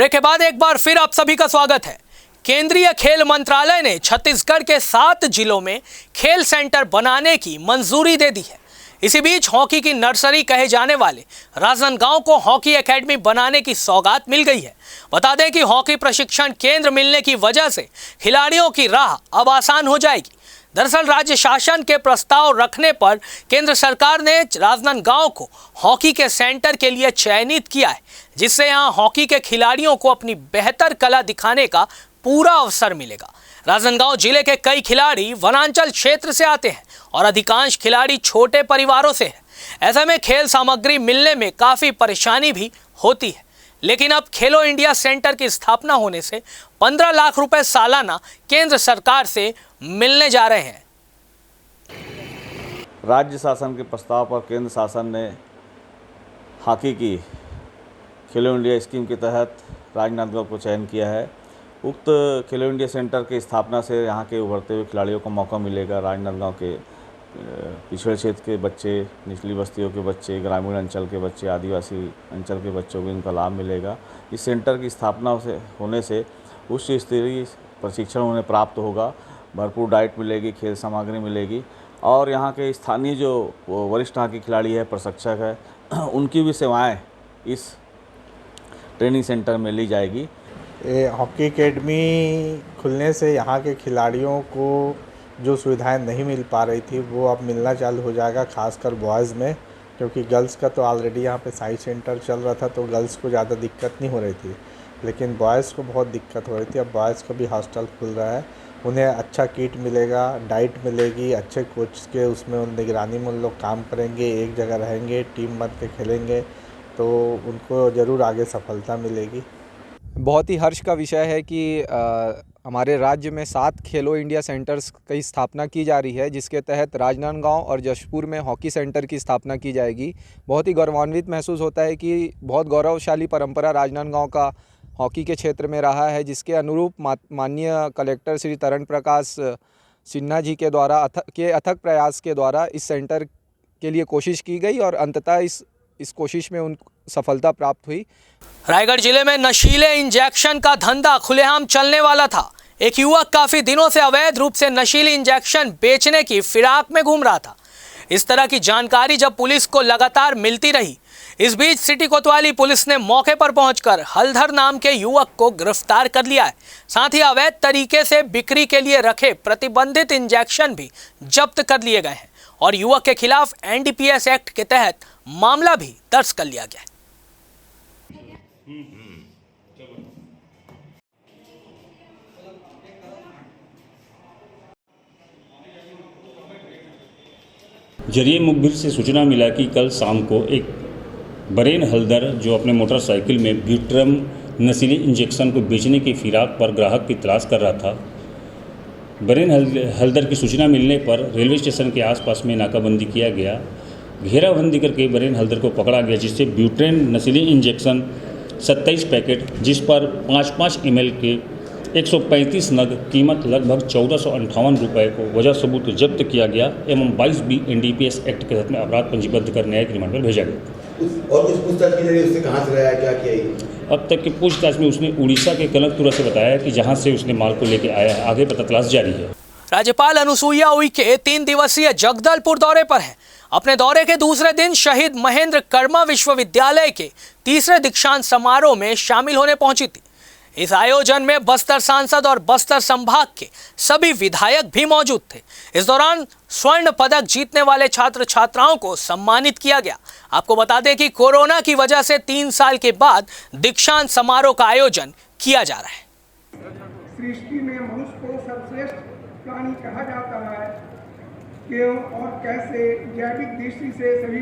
Break के बाद एक बार फिर आप सभी का स्वागत है। केंद्रीय खेल मंत्रालय ने छत्तीसगढ़ के 7 जिलों में खेल सेंटर बनाने की मंजूरी दे दी है। इसी बीच हॉकी की नर्सरी कहे जाने वाले राजनांदगांव को हॉकी एकेडमी बनाने की सौगात मिल गई है। बता दें कि हॉकी प्रशिक्षण केंद्र मिलने की वजह से खिलाड़ियों की राह अब आसान हो जाएगी। दरअसल राज्य शासन के प्रस्ताव रखने पर केंद्र सरकार ने राजनांदगांव को हॉकी के सेंटर के लिए चयनित किया है, जिससे यहां हॉकी के खिलाड़ियों को अपनी बेहतर कला दिखाने का पूरा अवसर मिलेगा। राजनांदगांव जिले के कई खिलाड़ी वनांचल क्षेत्र से आते हैं और अधिकांश खिलाड़ी छोटे परिवारों से हैं। ऐसे में खेल सामग्री मिलने में काफ़ी परेशानी भी होती है, लेकिन अब खेलो इंडिया सेंटर की स्थापना होने से 15 लाख रुपए सालाना केंद्र सरकार से मिलने जा रहे हैं। राज्य शासन के प्रस्ताव पर केंद्र शासन ने हॉकी की खेलो इंडिया स्कीम के तहत राजनांदगांव को चयन किया है। उक्त खेलो इंडिया सेंटर की स्थापना से यहाँ के उभरते हुए खिलाड़ियों को मौका मिलेगा। राजनांदगांव के पिछड़े क्षेत्र के बच्चे, निचली बस्तियों के बच्चे, ग्रामीण अंचल के बच्चे, आदिवासी अंचल के बच्चों को इनका लाभ मिलेगा। इस सेंटर की स्थापना होने से उच्च स्तरीय प्रशिक्षण उन्हें प्राप्त होगा, भरपूर डाइट मिलेगी, खेल सामग्री मिलेगी और यहाँ के स्थानीय जो वरिष्ठ हॉकी खिलाड़ी है, प्रशिक्षक है, उनकी भी सेवाएं इस ट्रेनिंग सेंटर में ली जाएगी। हॉकी एकेडमी खुलने से यहाँ के खिलाड़ियों को जो सुविधाएं नहीं मिल पा रही थी वो अब मिलना चालू हो जाएगा, खासकर बॉयज़ में, क्योंकि गर्ल्स का तो ऑलरेडी यहाँ पे साई सेंटर चल रहा था तो गर्ल्स को ज़्यादा दिक्कत नहीं हो रही थी, लेकिन बॉयज़ को बहुत दिक्कत हो रही थी। अब बॉयज़ का भी हॉस्टल खुल रहा है, उन्हें अच्छा किट मिलेगा, डाइट मिलेगी, अच्छे कोच के उसमें निगरानी में उन लोग काम करेंगे, एक जगह रहेंगे, टीम बन के खेलेंगे तो उनको ज़रूर आगे सफलता मिलेगी। बहुत ही हर्ष का विषय है कि हमारे राज्य में 7 खेलो इंडिया सेंटर्स की स्थापना की जा रही है, जिसके तहत राजनांदगांव और जशपुर में हॉकी सेंटर की स्थापना की जाएगी। बहुत ही गौरवान्वित महसूस होता है कि बहुत गौरवशाली परंपरा राजनांदगांव का हॉकी के क्षेत्र में रहा है, जिसके अनुरूप माननीय कलेक्टर श्री तरण प्रकाश सिन्हा जी के द्वारा अथक प्रयास के द्वारा इस सेंटर के लिए कोशिश की गई और अंततः इस कोशिश में उन सफलता प्राप्त हुई। रायगढ़ जिले में नशीले इंजेक्शन का धंधा खुलेआम चलने वाला था। एक युवक काफी दिनों से अवैध रूप से नशीली इंजेक्शन बेचने की फिराक में घूम रहा था। इस तरह की जानकारी जब पुलिस को लगातार मिलती रही, इस बीच सिटी कोतवाली पुलिस ने मौके पर पहुंचकर हलधर नाम के युवक को गिरफ्तार कर लिया है। साथ ही अवैध तरीके से बिक्री के लिए रखे प्रतिबंधित इंजेक्शन भी जब्त कर लिए गए हैं और युवक के खिलाफ NDPS एक्ट के तहत मामला भी दर्ज कर लिया गया है। जरिए मुखबिर से सूचना मिला कि कल शाम को एक बरेन हलदर जो अपने मोटरसाइकिल में ब्यूट्रम नशीले इंजेक्शन को बेचने की फिराक पर ग्राहक की तलाश कर रहा था। बरेन हलदर की सूचना मिलने पर रेलवे स्टेशन के आसपास में नाकाबंदी किया गया। घेराबंदी करके बरेन हलदर को पकड़ा गया, जिससे ब्यूट्रेन नशीले इंजेक्शन 27 पैकेट, जिस पर 5-5 ml के 135 नग, कीमत लगभग 1458 रुपये को वजह सबूत जब्त किया गया एवं 22B NDPS एक्ट के तहत में अपराध पंजीबद्ध कर न्यायिक रिमांड पर भेजा गया। और कुछ पूछताछ की जरिए उससे कहाँ से लाया, क्या किया? अब तक की पूछताछ में उसने उड़ीसा के कनकपुरा से बताया कि जहां से उसने माल को लेकर आया है। आगे पता तलाश जारी है। राज्यपाल अनुसुईया उइके 3 दिवसीय जगदलपुर दौरे पर हैं। अपने दौरे के दूसरे दिन शहीद महेंद्र कर्मा विश्वविद्यालय के 3रे दीक्षांत समारोह में शामिल होने पहुंची थी। इस आयोजन में बस्तर सांसद और बस्तर संभाग के सभी विधायक भी मौजूद थे। इस दौरान स्वर्ण पदक जीतने वाले छात्र छात्राओं को सम्मानित किया गया। आपको बता दें कि कोरोना की वजह से 3 साल के बाद दीक्षांत समारोह का आयोजन किया जा रहा है। सृष्टि में मनुष्य को सर्वश्रेष्ठ प्राणी कहा जाता है। क्यों और कैसे जैविक दृष्टि से सभी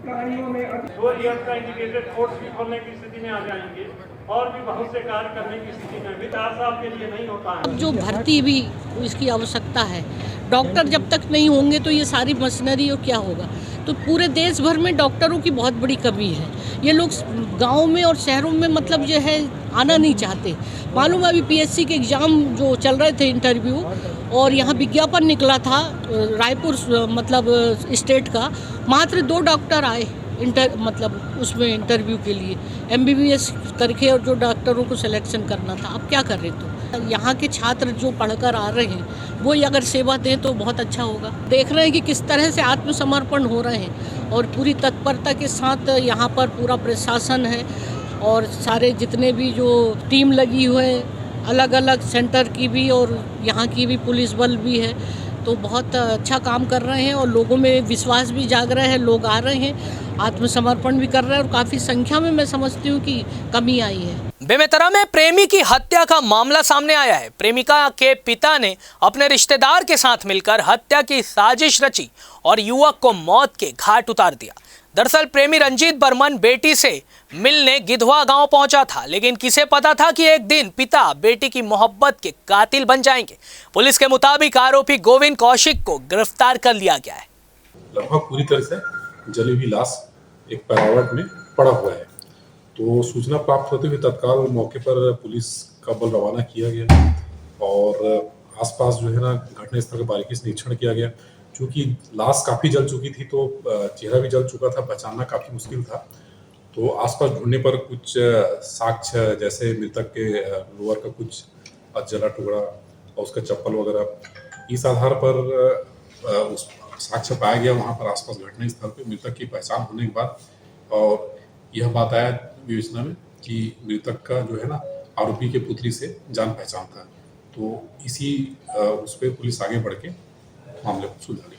प्राणियों में 2 ईयर का इंटीग्रेटेड कोर्स भी खोलने की स्थिति में आ जाएंगे और भी बहुत से कार्य करने की स्थिति में भी 4 साल के लिए नहीं होता है। जो भर्ती भी इसकी आवश्यकता है, डॉक्टर जब तक नहीं होंगे तो ये सारी मशीनरी और क्या होगा। तो पूरे देश भर में डॉक्टरों की बहुत बड़ी कमी है। ये लोग गांव में और शहरों में मतलब जो है आना नहीं चाहते। मालूम है अभी PSC के एग्ज़ाम जो चल रहे थे इंटरव्यू, और यहाँ विज्ञापन निकला था रायपुर मतलब स्टेट का, मात्र 2 डॉक्टर आए। मतलब उसमें इंटरव्यू के लिए MBBS करके और जो डॉक्टरों को सिलेक्शन करना था, अब क्या कर रहे तो यहाँ के छात्र जो पढ़कर आ रहे हैं वो अगर सेवा दें तो बहुत अच्छा होगा। देख रहे हैं कि किस तरह से आत्मसमर्पण हो रहे हैं और पूरी तत्परता के साथ यहाँ पर पूरा प्रशासन है और सारे जितने भी जो टीम लगी हुई है, अलग अलग सेंटर की भी और यहाँ की भी पुलिस बल भी है, तो बहुत अच्छा काम कर रहे हैं और लोगों में विश्वास भी जाग रहा है। लोग आ रहे हैं, आत्मसमर्पण भी कर रहे हैं और काफ़ी संख्या में मैं समझती हूँ कि कमी आई है। बेमेतरा में प्रेमी की हत्या का मामला सामने आया है। प्रेमिका के पिता ने अपने रिश्तेदार के साथ मिलकर हत्या की साजिश रची और युवक को मौत के घाट उतार दिया। दरअसल प्रेमी रंजीत बर्मन बेटी से मिलने गिधवा गांव पहुंचा था, लेकिन किसे पता था कि एक दिन पिता बेटी की मोहब्बत के कातिल बन जाएंगे। पुलिस के मुताबिक आरोपी गोविंद कौशिक को गिरफ्तार कर लिया गया है। लगभग पूरी तरह से जली हुई लाश एक पैरावट में पड़ा हुआ है, तो सूचना प्राप्त होते हुए तत्काल मौके पर पुलिस का बल रवाना किया गया और आसपास जो है ना घटनास्थल का बारीकी से निरीक्षण किया गया। चूँकि लाश काफ़ी जल चुकी थी तो चेहरा भी जल चुका था, पहचानना काफ़ी मुश्किल था। तो आसपास ढूंढने पर कुछ साक्ष्य जैसे मृतक के लोअर का कुछ जला टुकड़ा और उसका चप्पल वगैरह, इस आधार पर उस साक्ष्य पाया गया वहाँ पर आसपास घटनास्थल पे मृतक की पहचान होने के बाद, और यह बात आया विवेचना में कि मृतक का जो है ना आरोपी के पुत्री से जान पहचान था। तो इसी उस पर पुलिस आगे बढ़ के मामले को सुलझा ली।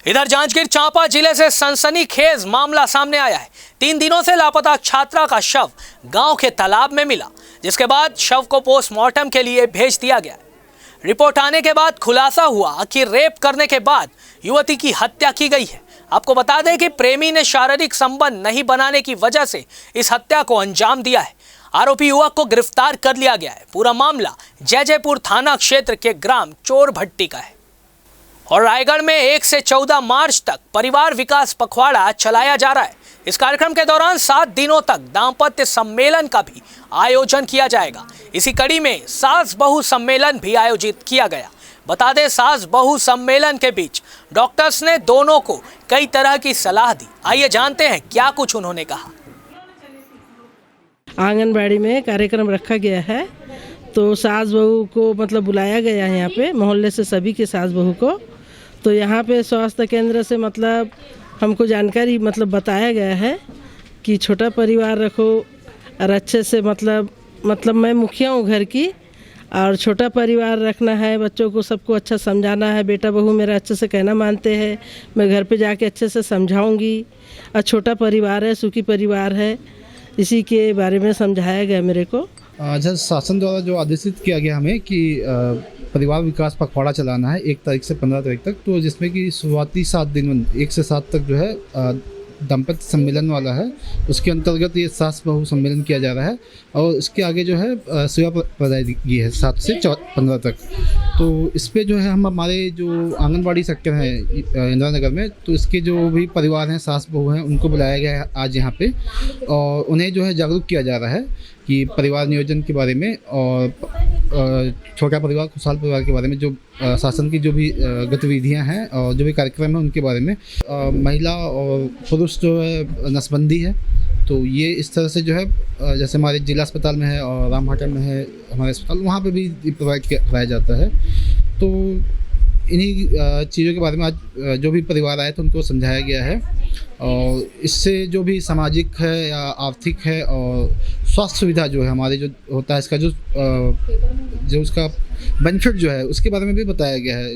इधर जांजगीर चांपा जिले से सनसनीखेज मामला सामने आया है। 3 दिनों से लापता छात्रा का शव गांव के तालाब में मिला, जिसके बाद शव को पोस्टमार्टम के लिए भेज दिया गया। रिपोर्ट आने के बाद खुलासा हुआ कि रेप करने के बाद युवती की हत्या की गई है। आपको बता दें कि प्रेमी ने शारीरिक संबंध नहीं बनाने की वजह से इस हत्या को अंजाम दिया है। आरोपी युवक को गिरफ्तार कर लिया गया है। पूरा मामला जयजयपुर थाना क्षेत्र के ग्राम चोरभट्टी का है। और रायगढ़ में 1 से 14 मार्च तक परिवार विकास पखवाड़ा चलाया जा रहा है। इस कार्यक्रम के दौरान 7 दिनों तक दाम्पत्य सम्मेलन का भी आयोजन किया जाएगा। इसी कड़ी में सास बहू सम्मेलन भी आयोजित किया गया। बता दें, सास बहू सम्मेलन के बीच डॉक्टर्स ने दोनों को कई तरह की सलाह दी। आइए जानते हैं क्या कुछ उन्होंने कहा। आंगनबाड़ी में कार्यक्रम रखा गया है, तो सास बहू को मतलब बुलाया गया है यहाँ पे, मोहल्ले से सभी के सास बहू को। तो यहाँ पे स्वास्थ्य केंद्र से मतलब हमको जानकारी मतलब बताया गया है कि छोटा परिवार रखो और अच्छे से मतलब मैं मुखिया हूँ घर की, और छोटा परिवार रखना है, बच्चों को सबको अच्छा समझाना है। बेटा बहू मेरा अच्छे से कहना मानते हैं, मैं घर पे जाके अच्छे से समझाऊंगी। और छोटा परिवार है, सुखी परिवार है, इसी के बारे में समझाया गया मेरे को। जब शासन द्वारा जो आदेशित किया गया हमें कि परिवार विकास पखवाड़ा चलाना है 1 तारीख से 15 तारीख तक, तो जिसमें कि शुरुआती 7 दिन 1 से 7 तक जो है दाम्पत्य सम्मेलन वाला है, उसके अंतर्गत ये सास बहू सम्मेलन किया जा रहा है। और इसके आगे जो है सेवा प्रदायगी है 7 से 15 तक। तो इस पर जो है हम हमारे जो आंगनबाड़ी सेक्टर है इंदिरा नगर में, तो इसके जो भी परिवार हैं सास बहू हैं उनको बुलाया गया है आज यहाँ पे, और उन्हें जो है जागरूक किया जा रहा है कि परिवार नियोजन के बारे में और छोटा परिवार खुशहाल परिवार के बारे में, जो शासन की जो भी गतिविधियां हैं और जो भी कार्यक्रम है उनके बारे में। महिला और पुरुष जो है नसबंदी है, तो ये इस तरह से जो है जैसे हमारे जिला अस्पताल में है और रामहाटा में है हमारे अस्पताल, वहाँ पे भी प्रोवाइड कराया जाता है। तो इन्हीं चीज़ों के बारे में आज जो भी परिवार आए थे उनको समझाया गया है, और इससे जो भी सामाजिक है या आर्थिक है और स्वास्थ्य सुविधा जो है हमारे जो होता है, इसका जो उसका बेनिफिट जो है उसके बारे में भी बताया गया है।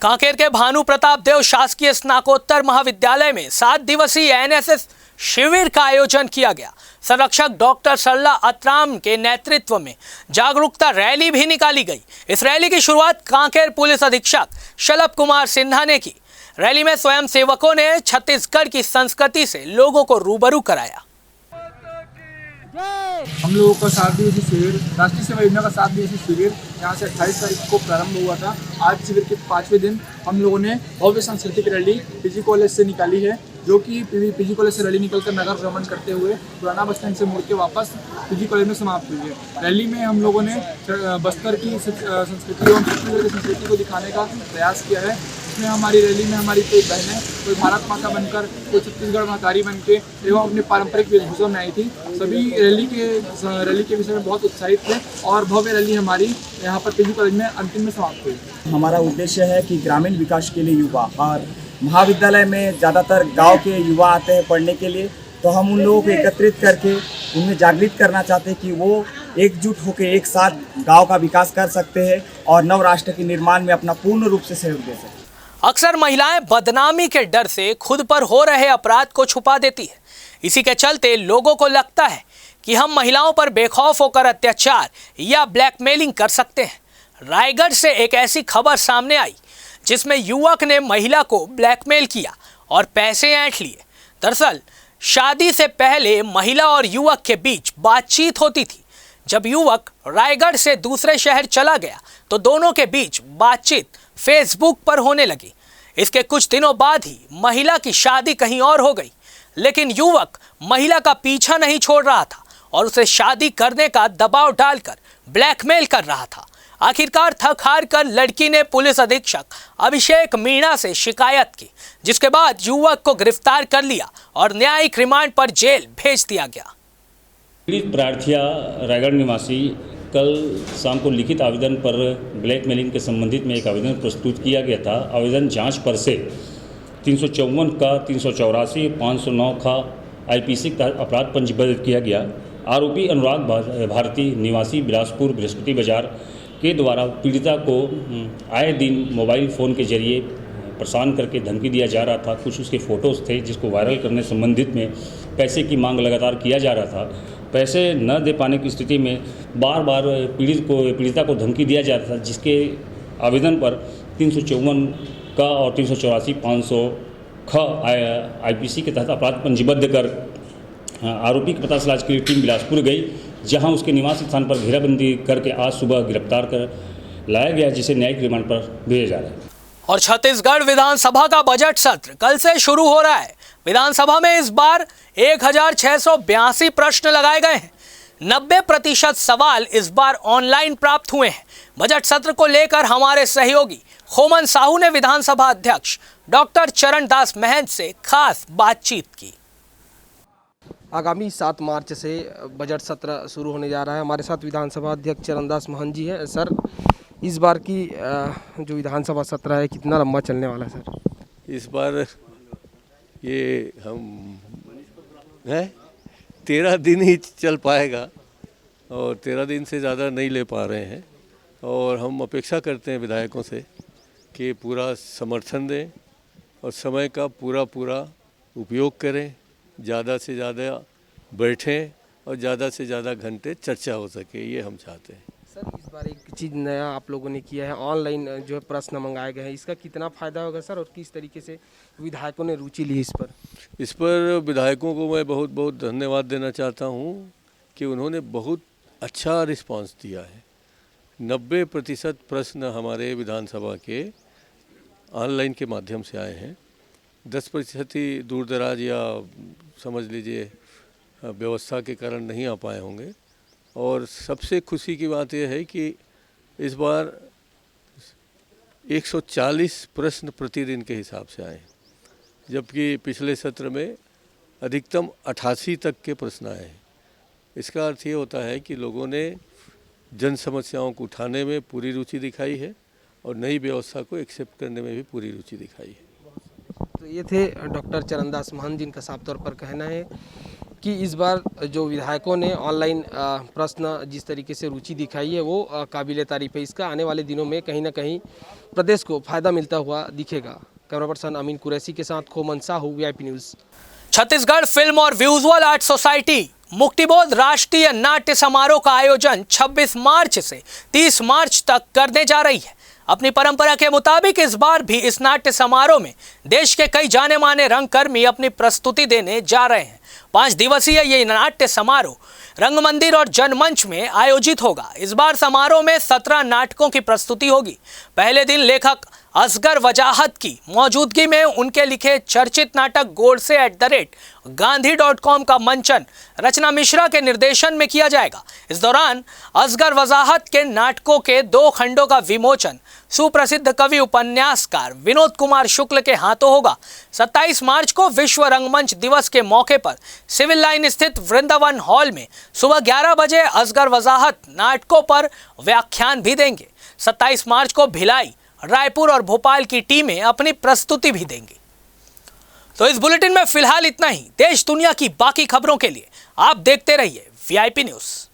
कांकेर के भानु प्रताप देव शासकीय स्नातकोत्तर महाविद्यालय में 7 दिवसीय NSS शिविर का आयोजन किया गया। संरक्षक डॉक्टर सरला अतराम के नेतृत्व में जागरूकता रैली भी निकाली गई। इस रैली की शुरुआत कांकेर पुलिस अधीक्षक शलभ कुमार सिन्हा ने की। रैली में स्वयं सेवकों ने छत्तीसगढ़ की संस्कृति से लोगों को रूबरू कराया। हम लोगों का 7 दिवसीय शिविर, राष्ट्रीय सेवा योजना का 7 दिवसीय शिविर यहाँ से 28 तारीख को प्रारंभ हुआ था। आज शिविर के 5वें दिन हम लोगों ने भव्य सांस्कृतिक रैली PG कॉलेज से निकाली है। जो कि पीजी कॉलेज से रैली निकलकर नगर भ्रमण करते हुए पुराना बस स्टैंड से मुड़ के वापस पीजी कॉलेज में समाप्त हुई है। रैली में हम लोगों ने बस्तर की संस्कृति एवं छत्तीसगढ़ की संस्कृति को दिखाने का प्रयास किया है। इसमें हमारी रैली में हमारी कोई बहनें कोई भारत माता बनकर, कोई छत्तीसगढ़ महतारी बनके एवं अपने पारंपरिक वेशभूषा में आई थी। सभी रैली के विषय में बहुत उत्साहित थे और भव्य रैली हमारी यहाँ पर पीजी कॉलेज में अंतिम में समाप्त हुई। हमारा उद्देश्य है कि ग्रामीण विकास के लिए युवा, और महाविद्यालय में ज़्यादातर गांव के युवा आते हैं पढ़ने के लिए, तो हम उन लोगों को एकत्रित करके उन्हें जागृत करना चाहते हैं कि वो एकजुट होकर एक साथ गांव का विकास कर सकते हैं और नव राष्ट्र के निर्माण में अपना पूर्ण रूप से सहयोग दे सकते हैं। अक्सर महिलाएं बदनामी के डर से खुद पर हो रहे अपराध को छुपा देती है। इसी के चलते लोगों को लगता है कि हम महिलाओं पर बेखौफ होकर अत्याचार या ब्लैकमेलिंग कर सकते हैं। रायगढ़ से एक ऐसी खबर सामने आई जिसमें युवक ने महिला को ब्लैकमेल किया और पैसे ऐंठ लिए। दरअसल शादी से पहले महिला और युवक के बीच बातचीत होती थी। जब युवक रायगढ़ से दूसरे शहर चला गया तो दोनों के बीच बातचीत फेसबुक पर होने लगी। इसके कुछ दिनों बाद ही महिला की शादी कहीं और हो गई, लेकिन युवक महिला का पीछा नहीं छोड़ रहा था और उसे शादी करने का दबाव डालकर ब्लैकमेल कर रहा था। आखिरकार थक हार कर लड़की ने पुलिस अधीक्षक अभिषेक मीणा से शिकायत की, जिसके बाद युवक को गिरफ्तार कर लिया और न्यायिक रिमांड पर जेल भेज दिया गया। पीड़ित प्रार्थिया रायगढ़ निवासी कल शाम को लिखित आवेदन पर ब्लैकमेलिंग के संबंधित में एक आवेदन प्रस्तुत किया गया था। आवेदन जांच पर से 354 का 384 509 का IPC का अपराध पंजीबद्ध किया गया। आरोपी अनुराग भारती निवासी बिलासपुर बृहस्पति बाजार के द्वारा पीड़िता को आए दिन मोबाइल फ़ोन के जरिए परेशान करके धमकी दिया जा रहा था। कुछ उसके फ़ोटोज़ थे जिसको वायरल करने संबंधित में पैसे की मांग लगातार किया जा रहा था। पैसे न दे पाने की स्थिति में बार बार पीड़िता को धमकी दिया जा रहा था, जिसके आवेदन पर 354 का और 384 500 ख IPC के तहत अपराध पंजीबद्ध कर आरोपी की पता तलाश के लिए टीम बिलासपुर गई, जहां उसके निवास स्थान पर घेराबंदी करके आज सुबह गिरफ्तार कर लाया गया, जिसे न्यायिक रिमांड पर भेजा जा रहा है। और छत्तीसगढ़ विधानसभा का बजट सत्र कल से शुरू हो रहा है। विधानसभा में इस बार 1682 प्रश्न लगाए गए हैं। 90% सवाल इस बार ऑनलाइन प्राप्त हुए हैं। बजट सत्र को लेकर हमारे सहयोगी खोमन साहू ने विधानसभा अध्यक्ष डॉक्टर चरणदास महंत से खास बातचीत की। आगामी 7 मार्च से बजट सत्र शुरू होने जा रहा है। हमारे साथ विधानसभा अध्यक्ष चरणदास महंत जी है। सर, इस बार की जो विधानसभा सत्र है कितना लंबा चलने वाला है सर? इस बार ये हम 13 दिन ही चल पाएगा और 13 दिन से ज़्यादा नहीं ले पा रहे हैं, और हम अपेक्षा करते हैं विधायकों से कि पूरा समर्थन दें और समय का पूरा उपयोग करें, ज़्यादा से ज़्यादा बैठें और ज़्यादा से ज़्यादा घंटे चर्चा हो सके, ये हम चाहते हैं। सर, इस बार एक चीज़ नया आप लोगों ने किया है, ऑनलाइन जो है प्रश्न मंगाए गए हैं, इसका कितना फ़ायदा होगा सर और किस तरीके से विधायकों ने रुचि ली इस पर? इस पर विधायकों को मैं बहुत बहुत धन्यवाद देना चाहता हूँ कि उन्होंने बहुत अच्छा रिस्पांस दिया है। 90% प्रश्न हमारे विधानसभा के ऑनलाइन के माध्यम से आए हैं। 10% ही दूर दराज या समझ लीजिए व्यवस्था के कारण नहीं आ पाए होंगे। और सबसे खुशी की बात यह है कि इस बार 140 प्रश्न प्रतिदिन के हिसाब से आए, जबकि पिछले सत्र में अधिकतम 88 तक के प्रश्न आए हैं। इसका अर्थ ये होता है कि लोगों ने जन समस्याओं को उठाने में पूरी रुचि दिखाई है और नई व्यवस्था को एक्सेप्ट करने में भी पूरी रुचि दिखाई है। तो ये थे डॉक्टर चरणदास महंत, जिनका साफ तौर पर कहना है कि इस बार जो विधायकों ने ऑनलाइन प्रश्न जिस तरीके से रुचि दिखाई है वो काबिले तारीफ है। इसका आने वाले दिनों में कहीं ना कहीं प्रदेश को फायदा मिलता हुआ दिखेगा। कैमरा पर्सन अमीन कुरैशी के साथ Khoman Sahu, VIP news. Chhattisgarh film और विजुअल आर्ट सोसाइटी मुक्तिबोध राष्ट्रीय नाट्य समारोह का आयोजन 26 मार्च से 30 मार्च तक करने जा रही है। अपनी परंपरा के मुताबिक इस बार भी इस नाट्य समारोह में देश के कई जाने माने रंगकर्मी अपनी प्रस्तुति देने जा रहे हैं। 5 दिवसीय ये नाट्य समारोह रंगमंदिर और जनमंच में आयोजित होगा। इस बार समारोह में 17 नाटकों की प्रस्तुति होगी। पहले दिन लेखक असगर वजाहत की मौजूदगी में उनके लिखे चर्चित नाटक godse@gandhi.com का मंचन रचना मिश्रा के निर्देशन में किया जाएगा। इस दौरान असगर वजाहत के नाटकों के 2 खंडों का विमोचन सुप्रसिद्ध कवि उपन्यासकार विनोद कुमार शुक्ल के हाथों होगा। 27 मार्च को विश्व रंगमंच दिवस के मौके पर सिविल लाइन स्थित वृंदावन हॉल में सुबह 11 बजे असगर वजाहत नाटकों पर व्याख्यान भी देंगे। 27 मार्च को भिलाई, रायपुर और भोपाल की टीमें अपनी प्रस्तुति भी देंगी। तो इस बुलेटिन में फिलहाल इतना ही। देश दुनिया की बाकी खबरों के लिए आप देखते रहिए VIP न्यूज़।